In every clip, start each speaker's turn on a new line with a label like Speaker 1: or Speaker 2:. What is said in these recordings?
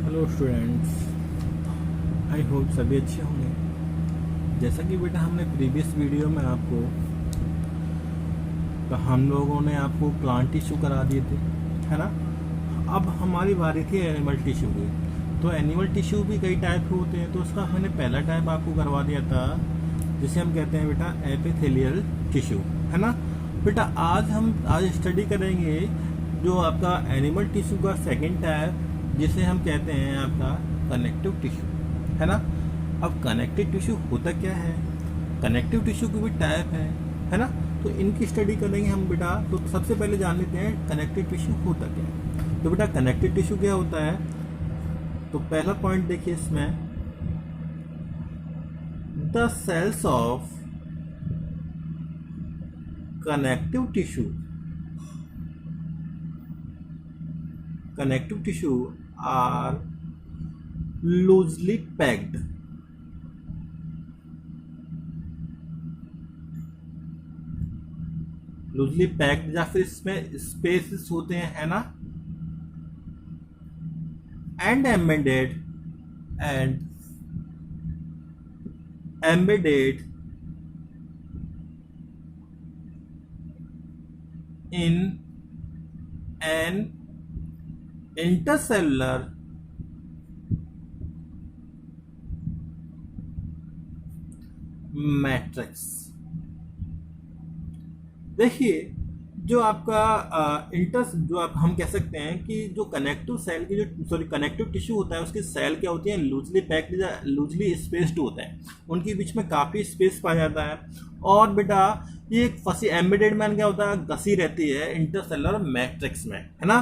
Speaker 1: Hello students, I hope सभी अच्छे होंगे। जैसा कि बेटा हमने प्रीवियस वीडियो में आपको तो हम लोगों ने आपको प्लांट टिश्यू करा दिए थे, है ना। अब हमारी बारी थी एनिमल टिश्यू की। तो एनिमल टिश्यू भी कई टाइप के होते हैं, तो उसका मैंने पहला टाइप आपको करवा दिया था जिसे हम कहते हैं बेटा एपिथेलियल टिश्यू, है ना। बेटा आज स्टडी करेंगे जो आपका एनिमल टिश्यू का सेकंड टाइप जिसे हम कहते हैं आपका कनेक्टिव टिश्यू, है ना। अब कनेक्टिव टिश्यू होता क्या है, कनेक्टिव टिश्यू की भी टाइप है ना। तो इनकी स्टडी करेंगे हम बेटा। तो सबसे पहले जान लेते हैं कनेक्टिव टिश्यू होता क्या है। तो बेटा कनेक्टिव टिश्यू क्या होता है, तो पहला पॉइंट देखिए इसमें, the cells of connective tissue are loosely packed या फिर इसमें स्पेसेस होते हैं, है ना, and embedded in an intercellular matrix. देखिए जो आपका जो आप हम कह सकते हैं कि जो कनेक्टिव सेल की जो कनेक्टिव टिश्यू होता है उसकी सेल क्या होती है, लूजली पैक्ड या लूजली स्पेस्ड होते हैं, उनके बीच में काफ़ी स्पेस पाया जाता है। और बेटा ये एक फंसी एम्बेडेड में क्या होता है, घसी रहती है इंटरसेलुलर मैट्रिक्स में, है ना।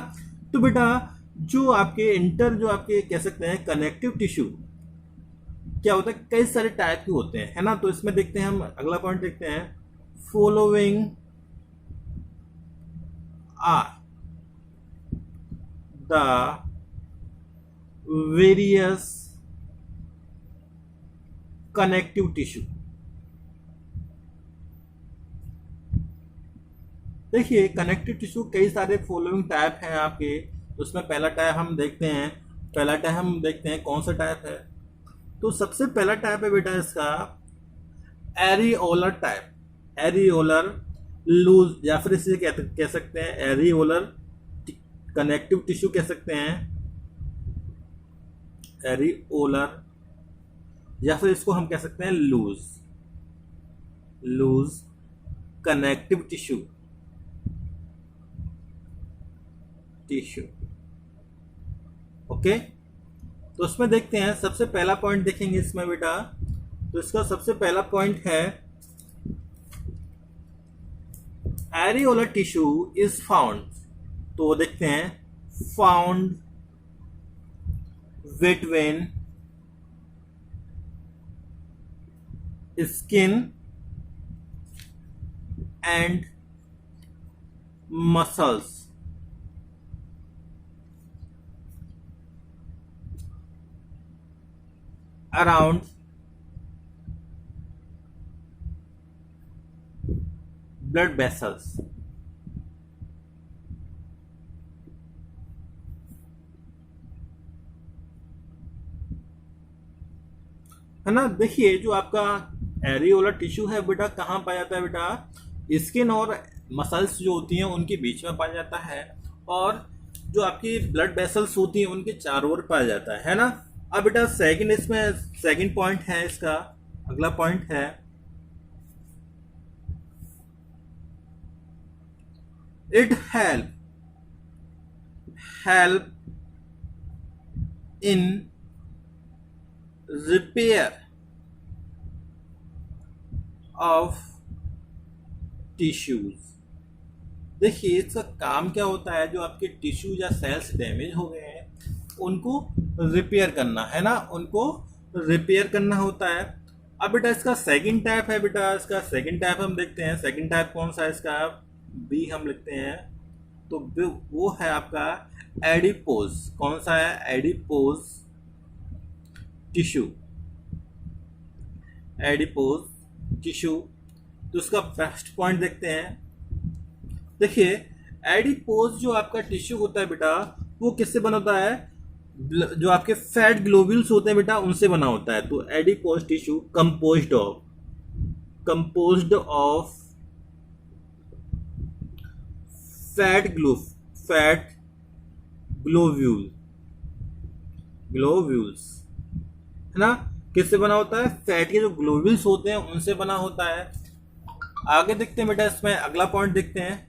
Speaker 1: तो बेटा जो आपके कह सकते हैं कनेक्टिव टिश्यू क्या होता है, कई सारे टाइप के होते हैं, है ना। तो इसमें देखते हैं हम अगला पॉइंट देखते हैं, following are the various connective tissue। देखिए कनेक्टिव टिश्यू कई सारे फॉलोइंग टाइप हैं आपके। तो उसमें पहला टाइप हम देखते हैं कौन सा टाइप है। तो सबसे पहला टाइप है बेटा इसका एरिओलर टाइप, एरिओलर लूज या फिर इसे कह सकते हैं एरिओलर कनेक्टिव टिश्यू कह सकते हैं, एरिओलर, या फिर इसको हम कह सकते हैं लूज कनेक्टिव टिश्यू। ओके, तो उसमें देखते हैं सबसे पहला पॉइंट देखेंगे इसमें बेटा। तो इसका सबसे पहला पॉइंट है एरिओलर टिश्यू इज फाउंड। तो देखते हैं, found between skin and muscles around blood vessels. है ना। देखिए जो आपका एरिओलर टिश्यू है बेटा कहाँ पाया जाता है बेटा, स्किन और मसल्स जो होती हैं उनके बीच में पाया जाता है, और जो आपकी ब्लड वेसल्स होती हैं उनके चारों ओर पाया जाता है ना। अब बेटा इसमें सेकंड पॉइंट है इसका, अगला पॉइंट है it help in repair of tissues। देखिए इसका काम क्या होता है, जो आपके टिश्यू या सेल्स डैमेज हो गए हैं उनको रिपेयर करना, है ना, उनको रिपेयर करना होता है। अब बेटा इसका सेकंड टाइप है बेटा, इसका सेकंड टाइप हम देखते हैं, सेकंड टाइप कौन सा है इसका, बी हम लिखते हैं। तो वो है आपका एडिपोज। कौन सा है, एडिपोज टिश्यू, एडिपोज टिश्यू। तो उसका फर्स्ट पॉइंट देखते हैं। देखिए एडिपोज जो आपका टिश्यू होता है बेटा वो किससे बना होता है, जो आपके फैट ग्लोब्यूल्स होते हैं बेटा उनसे बना होता है। तो adipose tissue composed of fat fat globule globules, है ना। किससे बना होता है? फैट के जो ग्लोब्यूल्स होते हैं उनसे बना होता है। आगे देखते हैं बेटा, इसमें अगला पॉइंट देखते हैं।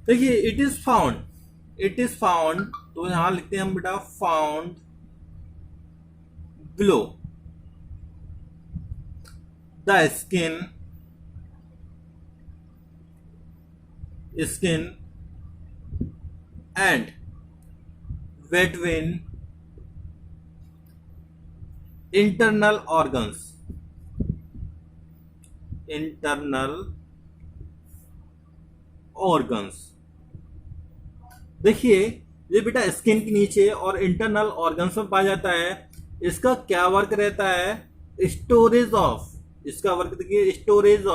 Speaker 1: देखिए, इट इज फाउंड, तो यहां लिखते हैं हम बेटा found below the skin and between internal organs। देखिए, ये बेटा स्किन के नीचे और इंटरनल ऑर्गन्स में पाया जाता है। इसका क्या वर्क रहता है? स्टोरेज ऑफ, इसका वर्क देखिए, storage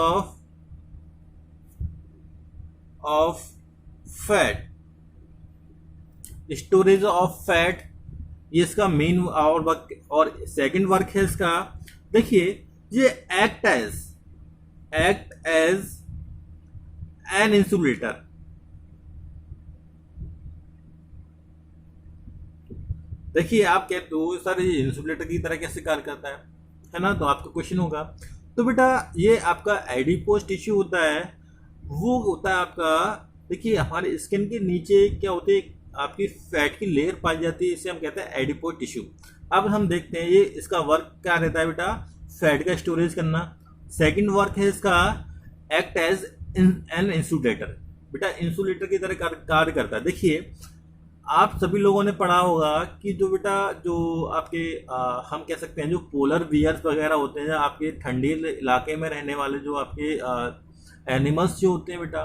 Speaker 1: of fat, storage of fat, ये इसका मेन और वर्क। और सेकंड वर्क है इसका, देखिए, ये एक्ट एज एन इंसुलेटर। देखिए, आप कहते हो सर ये इंसुलेटर की तरह कैसे कार्य करता है ना। तो आपका क्वेश्चन होगा, तो बेटा ये आपका एडिपोज टिश्यू होता है, वो होता है आपका, देखिए हमारे स्किन के नीचे क्या होते हैं, आपकी फैट की लेयर पाई जाती है, इसे हम कहते हैं एडिपोज टिश्यू। अब हम देखते हैं ये इसका वर्क क्या रहता है बेटा, फैट का स्टोरेज करना। सेकंड वर्क है इसका एक्ट एज एन इंसुलेटर, बेटा इंसुलेटर की तरह कार्य करता है। देखिए, आप सभी लोगों ने पढ़ा होगा कि जो बेटा जो आपके हम कह सकते हैं जो पोलर बियर्स वगैरह होते हैं, आपके ठंडी इलाके में रहने वाले जो आपके एनिमल्स जो होते हैं बेटा,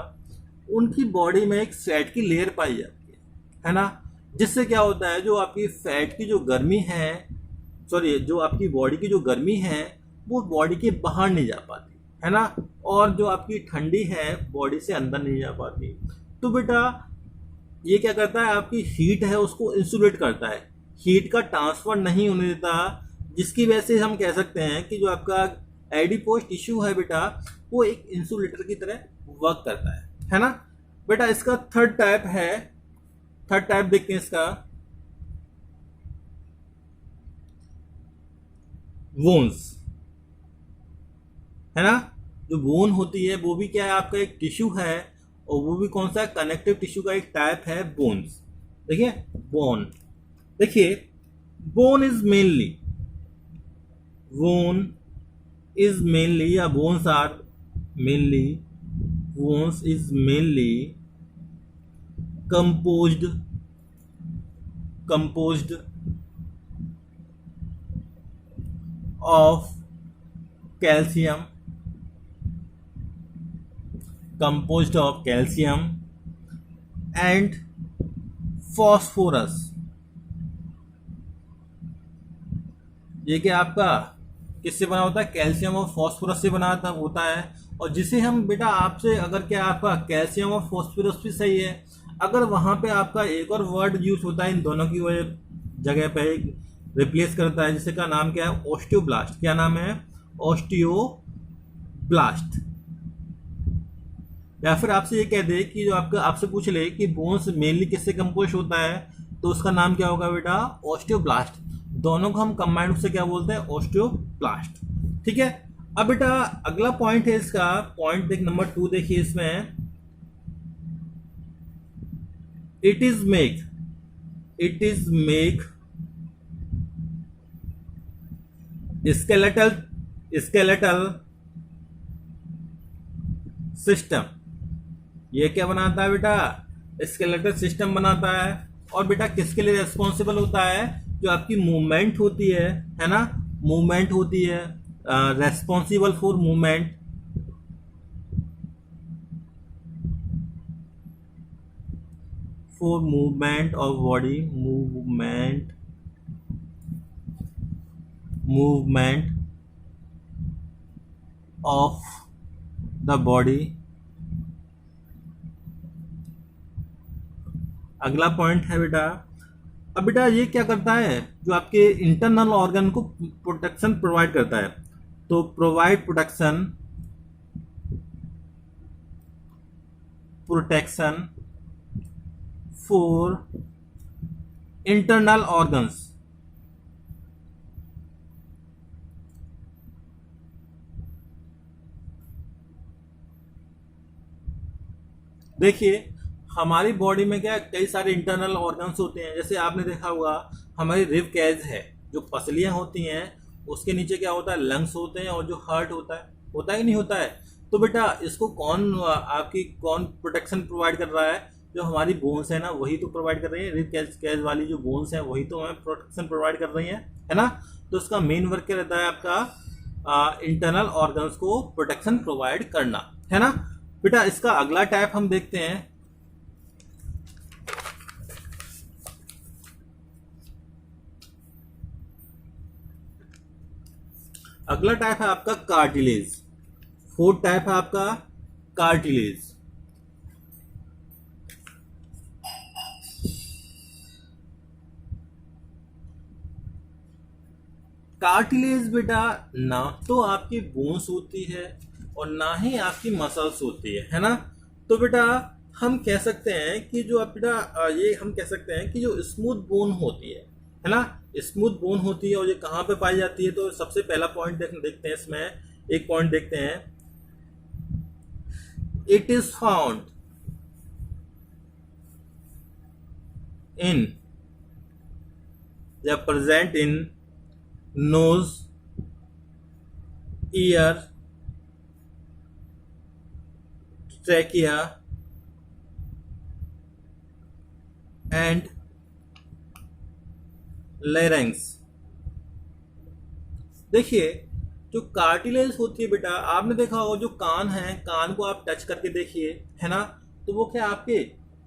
Speaker 1: उनकी बॉडी में एक फैट की लेयर पाई जाती है ना। जिससे क्या होता है, जो आपकी फैट की जो गर्मी है, सॉरी जो आपकी बॉडी की जो गर्मी है वो बॉडी के बाहर नहीं जा पाती, है ना। और जो आपकी ठंडी है बॉडी से अंदर नहीं जा पाती। तो बेटा ये क्या करता है, आपकी हीट है उसको इंसुलेट करता है, हीट का ट्रांसफर नहीं होने देता, जिसकी वजह से हम कह सकते हैं कि जो आपका एडिपोज टिश्यू है बेटा, वो एक इंसुलेटर की तरह वर्क करता है ना। बेटा इसका थर्ड टाइप देखते हैं इसका, वोन्स, है ना। जो बोन होती है वो भी क्या है, आपका एक टिश्यू है, और वो भी कौन सा है, कनेक्टिव टिश्यू का एक टाइप है बोन्स। देखिए बोन, देखिए बोन इज मेनली या bones is mainly composed of calcium and phosphorus। ये क्या आपका किससे बना होता है, कैल्शियम और फॉस्फोरस से बना होता है। और जिसे हम बेटा आपसे अगर क्या आपका कैल्शियम और फॉस्फोरस भी सही है, अगर वहां पे आपका एक और वर्ड यूज होता है इन दोनों की जगह पे रिप्लेस करता है, जिसका नाम क्या है, ऑस्टियोब्लास्ट। क्या नाम है, ऑस्टियोब्लास्ट। या फिर आपसे ये कह दे कि जो आपका आपसे पूछ ले कि बोन्स मेनली किससे कंपोज होता है, तो उसका नाम क्या होगा बेटा, ऑस्टियोब्लास्ट। दोनों को हम कंबाइंड से क्या बोलते हैं, ऑस्टियोब्लास्ट। ठीक है। अब बेटा अगला पॉइंट है इसका, पॉइंट देख नंबर 2 देखिए इसमें, it is make skeletal system. ये क्या बनाता है बेटा, स्केलेटल सिस्टम बनाता है। और बेटा किसके लिए रेस्पॉन्सिबल होता है, जो आपकी मूवमेंट होती है ना, मूवमेंट होती है, responsible for movement, of body, movement of the body अगला पॉइंट है बेटा, अब बेटा ये क्या करता है, जो आपके इंटरनल ऑर्गन को प्रोटेक्शन प्रोवाइड करता है, तो provide protection for internal organs. देखिए हमारी बॉडी में क्या कई सारे इंटरनल ऑर्गन्स होते हैं, जैसे आपने देखा होगा हमारी रिब कैज है, जो पसलियां होती हैं उसके नीचे क्या होता है, लंग्स होते हैं, और जो हार्ट होता है कि नहीं होता है। तो बेटा इसको आपकी कौन प्रोटेक्शन प्रोवाइड कर रहा है, जो हमारी बोन्स है ना वही तो प्रोवाइड कर रही है, रिब कैज कैज वाली जो बोन्स है वही तो हमें प्रोटेक्शन प्रोवाइड कर रही है ना। तो इसका मेन वर्क क्या रहता है आपका, इंटरनल ऑर्गन्स को प्रोटेक्शन प्रोवाइड करना, है ना। बेटा इसका अगला टाइप हम देखते हैं, अगला टाइप है आपका कार्टिलेज। फोर्थ टाइप है आपका कार्टिलेज। कार्टिलेज बेटा ना तो आपकी बोन्स होती है और ना ही आपकी मसल्स होती है ना। तो बेटा हम कह सकते हैं कि जो आप बेटा ये हम कह सकते हैं कि जो स्मूथ बोन होती है ना, स्मूथ बोन होती है, और ये कहाँ पे पाई जाती है। तो सबसे पहला पॉइंट देखते हैं, इसमें एक पॉइंट देखते हैं, इट इज फाउंड इन या present in nose, ear, trachea and larynx। देखिए जो कार्टिलेज होती है बेटा, आपने देखा होगा जो कान है, कान को आप टच करके देखिए, है ना, तो वो क्या आपके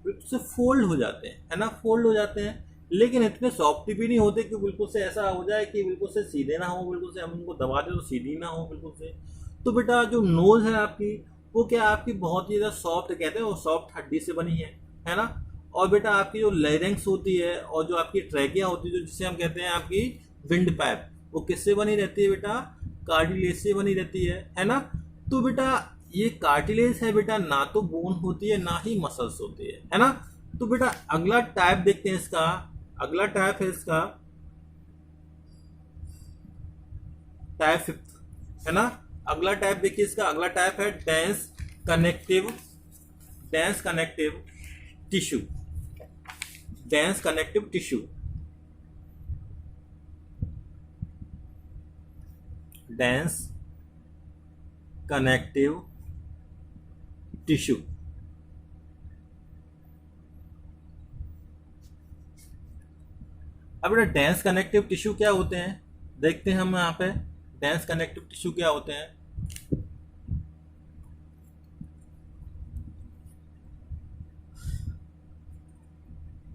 Speaker 1: बिल्कुल से फोल्ड हो जाते हैं, है ना, फोल्ड हो जाते हैं, लेकिन इतने सॉफ्ट भी नहीं होते कि बिल्कुल से ऐसा हो जाए कि बिल्कुल से सीधे ना हो, बिल्कुल से हम उनको दबा दे तो सीधी ना हो बिल्कुल से। तो बेटा जो नोज है आपकी, वो क्या आपकी बहुत ही ज़्यादा सॉफ्ट, कहते हैं वो सॉफ्ट हड्डी से बनी है ना। और बेटा आपकी जो लेरिंग्स होती है और जो आपकी ट्रैकिया होती है, जो जिसे हम कहते हैं आपकी विंड पाइप, वो किससे बनी रहती है बेटा, कार्टिलेज से बनी रहती है ना। तो बेटा ये कार्टिलेज है बेटा, ना तो बोन होती है ना ही मसल्स होती है ना। तो बेटा अगला टाइप देखते हैं इसका, अगला टाइप है इसका टाइप फिफ्थ, है ना। अगला टाइप देखिए, इसका अगला टाइप है connective tissue, dense connective tissue, dense connective tissue. अब बेटा डेंस कनेक्टिव टिश्यू क्या होते हैं, देखते हैं हम यहाँ पे डेंस कनेक्टिव टिश्यू क्या होते हैं।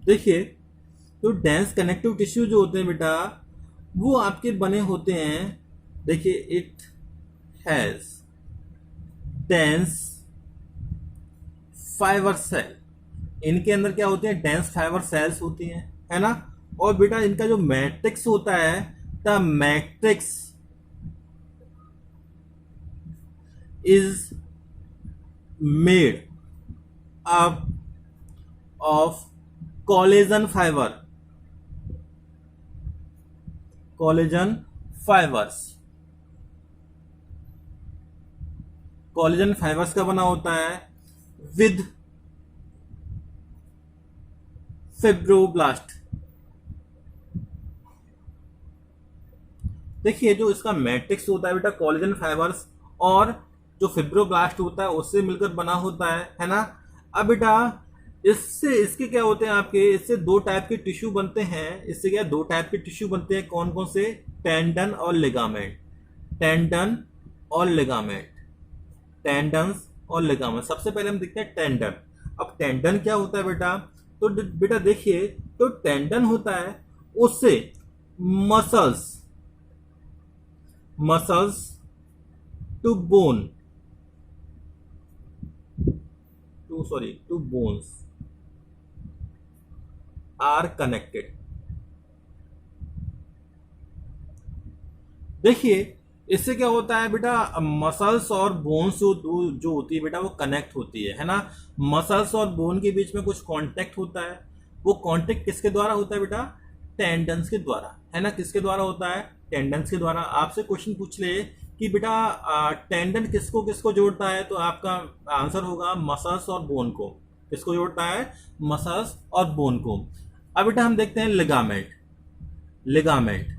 Speaker 1: देखिए तो डेंस कनेक्टिव टिश्यू जो होते हैं बेटा, वो आपके बने होते हैं, देखिए it has dense fibre cell, इनके अंदर क्या होते हैं, डेंस फाइबर सेल्स होती हैं, है ना। और बेटा इनका जो मैट्रिक्स होता है, the matrix is made up of collagen fibre, collagen fibres, collagen fibres का बना होता है विद फिब्रोब्लास्ट। देखिए जो इसका मैट्रिक्स होता है बेटा, कोलेजन फाइबर्स और जो फिब्रोब्लास्ट होता है उससे मिलकर बना होता है ना। अब बेटा इससे इसके क्या होते हैं आपके, इससे दो टाइप के टिश्यू बनते हैं, इससे क्या दो टाइप के टिश्यू बनते हैं, कौन कौन से, टेंडन और लिगामेंट, टेंडन और लिगामेंट, टेंडन्स और लिगामेंट। सबसे पहले हम देखते हैं टेंडन। अब टेंडन क्या होता है बेटा, तो बेटा देखिए तो टेंडन होता है, उससे muscles to bones, are connected. देखिए इससे क्या होता है बेटा, मसल्स और बोन्स जो होती है बेटा वो कनेक्ट होती है ना। मसल्स और बोन के बीच में कुछ कांटेक्ट होता है, वो कांटेक्ट किसके द्वारा होता है बेटा, टेंडन्स के द्वारा, है ना। किसके द्वारा होता है, टेंडन्स के द्वारा। आपसे क्वेश्चन पूछ ले कि बेटा टेंडन किसको किसको जोड़ता है, तो आपका आंसर होगा मसल्स और बोन को। किसको जोड़ता है, मसल्स और बोन को। अब बेटा हम देखते हैं लिगामेंट। लिगामेंट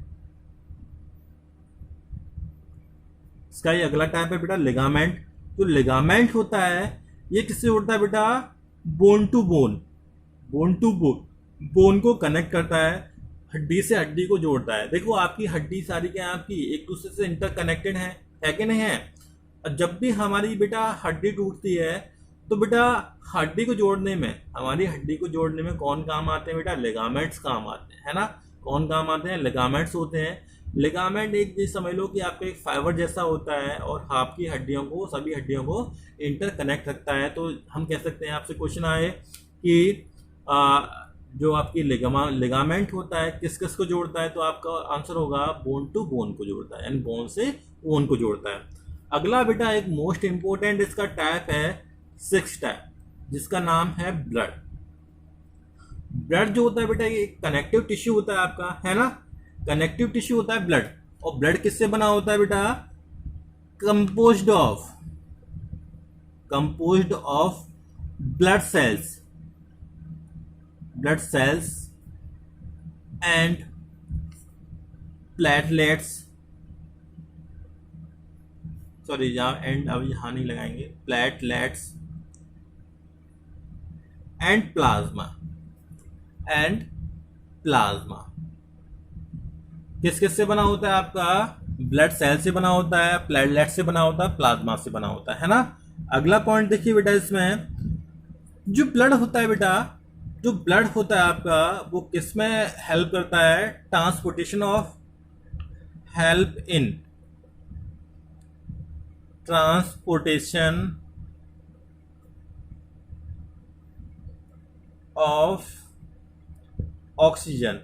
Speaker 1: इसका ये अगला टाइप है बेटा, लिगामेंट। जो लिगामेंट होता है ये किससे जोड़ता है बेटा, bone to bone, bone to bone, bone को कनेक्ट करता है, हड्डी से हड्डी को जोड़ता है। देखो आपकी हड्डी सारी क्या आपकी एक दूसरे से इंटरकनेक्टेड है कि नहीं है। और जब भी हमारी बेटा हड्डी टूटती है तो बेटा हड्डी को जोड़ने में, हमारी हड्डी को जोड़ने में कौन काम आते हैं बेटा, लिगामेंट्स काम आते हैं, है ना। कौन काम आते हैं, लिगामेंट्स होते हैं। लिगामेंट एक समझ लो कि आपका एक फाइबर जैसा होता है और आपकी हड्डियों को, सभी हड्डियों को इंटरकनेक्ट रखता है। तो हम कह सकते हैं, आपसे क्वेश्चन आए कि जो आपकी लिगामेंट होता है किस किस को जोड़ता है, तो आपका आंसर होगा बोन टू बोन को जोड़ता है, यानी बोन से बोन को जोड़ता है। अगला बेटा एक मोस्ट इंपोर्टेंट इसका टाइप है 6 टाइप, जिसका नाम है ब्लड। ब्लड जो होता है बेटा ये कनेक्टिव टिश्यू होता है आपका, है ना। कनेक्टिव टिश्यू होता है ब्लड। और ब्लड किससे बना होता है बेटा, composed of blood cells, blood cells and platelets, sorry यहाँ एंड अब यहाँ नहीं लगाएंगे, platelets and plasma, किस किस से बना होता है आपका, ब्लड सेल से बना होता है, प्लेटलेट से बना होता है, प्लाज्मा से बना होता है ना। अगला पॉइंट देखिए बेटा, इसमें जो ब्लड होता है बेटा, जो ब्लड होता है आपका वो किस में हेल्प करता है, transportation of, help in transportation of oxygen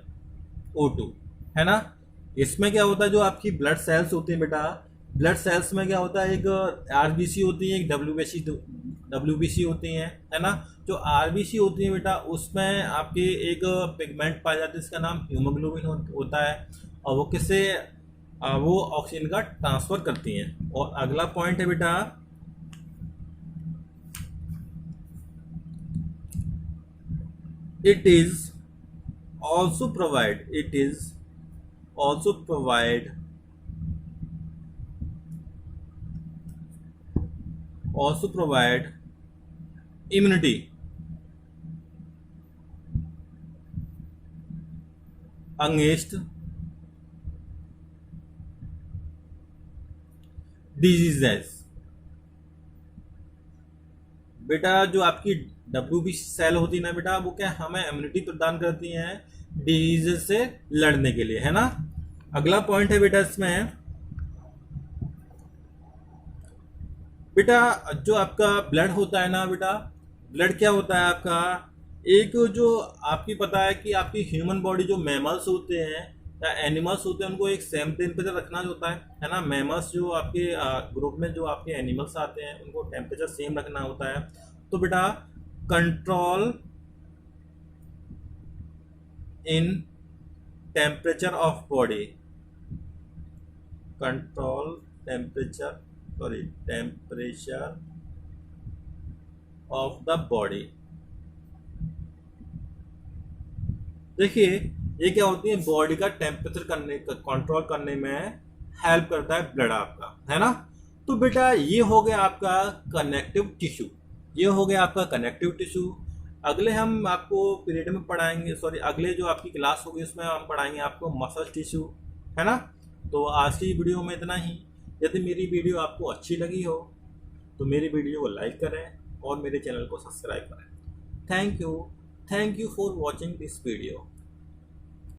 Speaker 1: O2, है ना। इसमें क्या होता है, जो आपकी ब्लड सेल्स होती है बेटा, ब्लड सेल्स में क्या होता है, एक आरबीसी होती है, एक डब्ल्यूबीसी होती है ना। जो आरबीसी होती है बेटा उसमें आपके एक पिगमेंट पाया जाता है, इसका नाम हीमोग्लोबिन होता है, और वो किससे, वो ऑक्सीजन का ट्रांसफर करती हैं। और अगला पॉइंट है बेटा, it is also provide immunity against diseases। बेटा जो आपकी WBC सेल होती है ना बेटा, वो क्या हमें इम्यूनिटी प्रदान करती हैं डिजीज से लड़ने के लिए, है ना। अगला पॉइंट है बेटा इसमें, बेटा जो आपका ब्लड होता है ना बेटा, ब्लड क्या होता है आपका, एक जो आपकी पता है कि आपकी ह्यूमन बॉडी, जो मैमल्स होते हैं या एनिमल्स होते हैं, उनको एक सेम टेम्परेचर रखना होता है ना। मैमल्स जो आपके ग्रुप में जो आपके एनिमल्स आते हैं उनको टेम्परेचर सेम रखना होता है। तो बेटा control in temperature of body, control temperature of the body. देखिए ये क्या होती है, बॉडी का टेम्परेचर कंट्रोल करने में हेल्प करता है ब्लड आपका, है ना। तो बेटा ये हो गया आपका कनेक्टिव टिश्यू, ये हो गया आपका कनेक्टिव टिश्यू। अगले हम आपको पीरियड में पढ़ाएंगे, सॉरी अगले जो आपकी क्लास होगी उसमें हम पढ़ाएंगे आपको मसल टिश्यू, है ना। तो आज की वीडियो में इतना ही। यदि मेरी वीडियो आपको अच्छी लगी हो तो मेरी वीडियो को लाइक करें और मेरे चैनल को सब्सक्राइब करें। Thank you for watching this video.